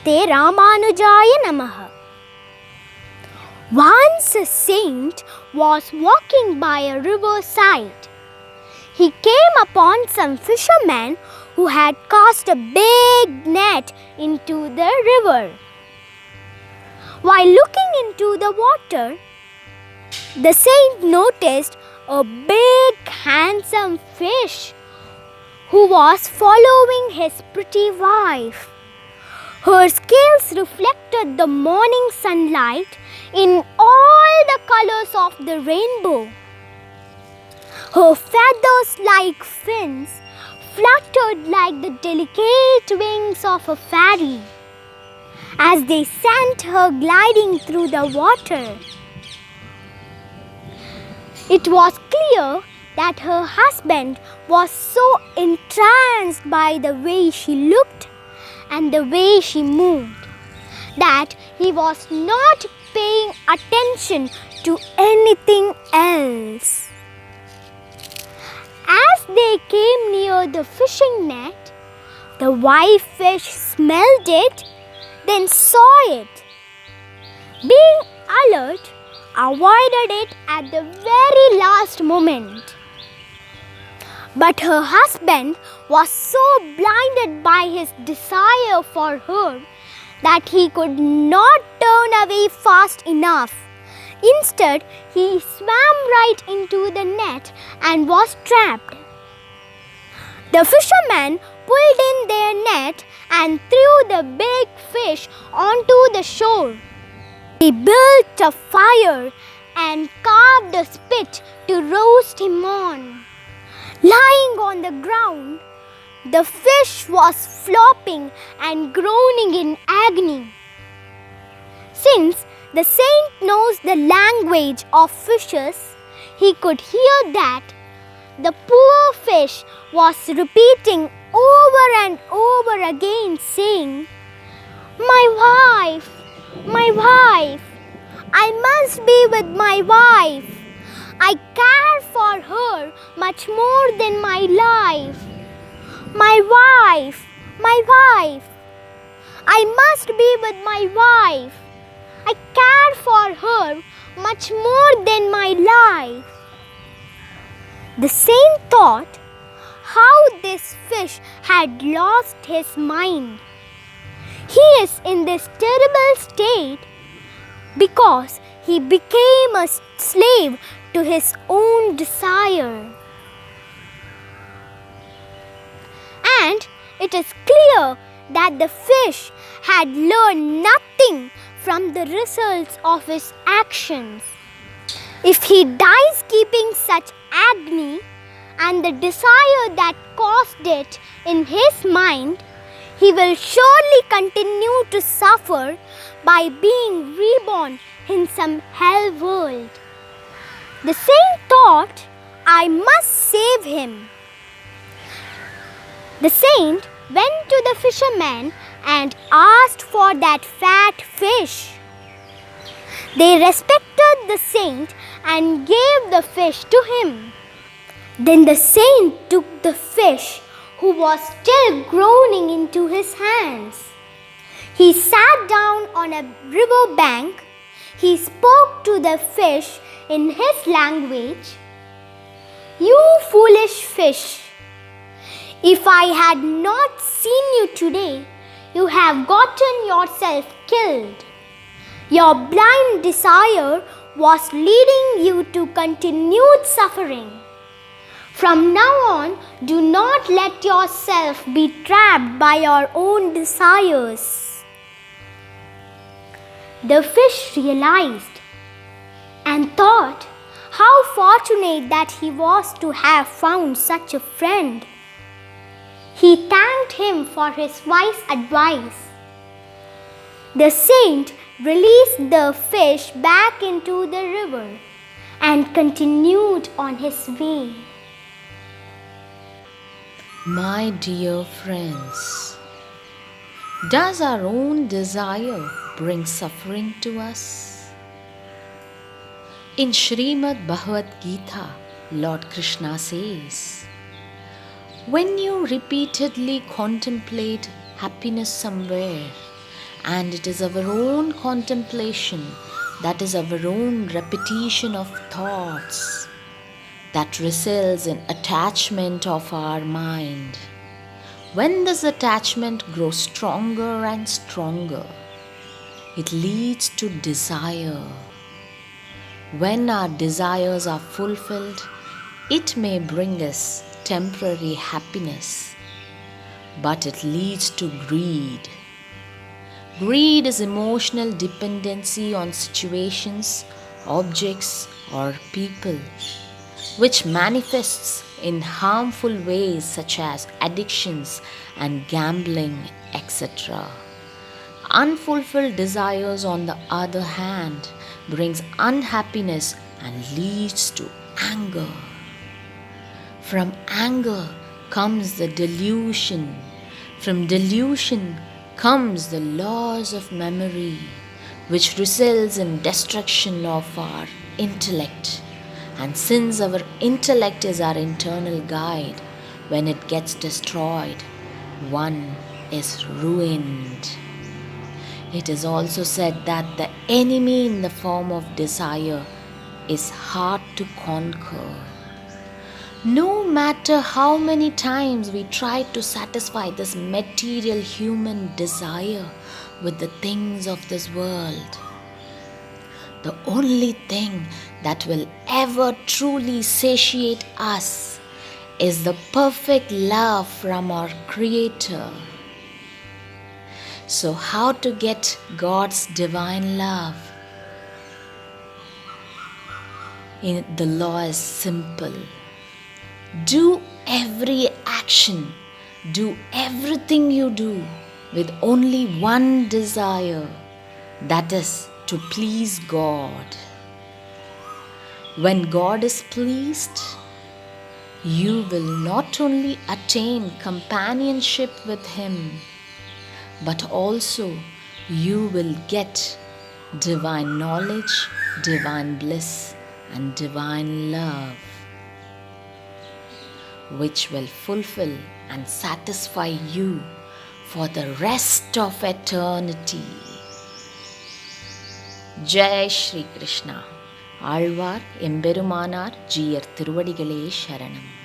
Namaste Ramanujaya Namaha. Once a saint was walking by a riverside. He came upon some fishermen who had cast a big net into the river. While looking into the water, the saint noticed a big handsome fish who was following his pretty wife. Her scales reflected the morning sunlight in all the colors of the rainbow. Her feathers like fins fluttered like the delicate wings of a fairy as they sent her gliding through the water. It was clear that her husband was so entranced by the way she looked and the way she moved that he was not paying attention to anything else. As they came near the fishing net, the wife fish smelled it, then saw it. Being alert, avoided it at the very last moment. But her husband was so blinded by his desire for her that he could not turn away fast enough. Instead, he swam right into the net and was trapped. The fishermen pulled in their net and threw the big fish onto the shore. They built a fire and carved a spit to roast him on. Lying on the ground, the fish was flopping and groaning in agony. Since the saint knows the language of fishes, he could hear that the poor fish was repeating over and over again, saying, "My wife, my wife, I must be with my wife. I care for her much more than my life. My wife, I must be with my wife. I care for her much more than my life." The saint thought how this fish had lost his mind. He is in this terrible state because he became a slave to his own desire. And it is clear that the fish had learned nothing from the results of his actions. If he dies keeping such agony and the desire that caused it in his mind, he will surely continue to suffer by being reborn in some hell world. The saint thought, "I must save him." The saint went to the fishermen and asked for that fat fish. They respected the saint and gave the fish to him. Then the saint took the fish, who was still groaning, into his hands. He sat down on a river bank. He spoke to the fish in his language. "You foolish fish, if I had not seen you today, you have gotten yourself killed. Your blind desire was leading you to continued suffering. From now on, do not let yourself be trapped by your own desires." The fish realized and thought how fortunate that he was to have found such a friend. He thanked him for his wise advice. The saint released the fish back into the river and continued on his way. My dear friends, does our own desire bring suffering to us? In Srimad Bhagavad Gita, Lord Krishna says, "When you repeatedly contemplate happiness somewhere and it is our own contemplation, that is our own repetition of thoughts, that results in attachment of our mind. When this attachment grows stronger and stronger, it leads to desire. When our desires are fulfilled, it may bring us temporary happiness, but it leads to greed. Greed is emotional dependency on situations, objects, or people, which manifests in harmful ways such as addictions and gambling, etc. Unfulfilled desires, on the other hand, brings unhappiness and leads to anger. From anger comes the delusion. From delusion comes the loss of memory, which results in destruction of our intellect. And since our intellect is our internal guide, when it gets destroyed, one is ruined. It is also said that the enemy in the form of desire is hard to conquer. No matter how many times we try to satisfy this material human desire with the things of this world, the only thing that will ever truly satiate us is the perfect love from our Creator. So, how to get God's divine love? The law is simple. Do every action, do everything you do with only one desire, that is to please God. When God is pleased, you will not only attain companionship with Him, but also you will get divine knowledge, divine bliss, and divine love, which will fulfill and satisfy you for the rest of eternity. Jai Shri Krishna. Alvar எம்பெருமானார் ஜீயர் திருவடிகளே சரணம்.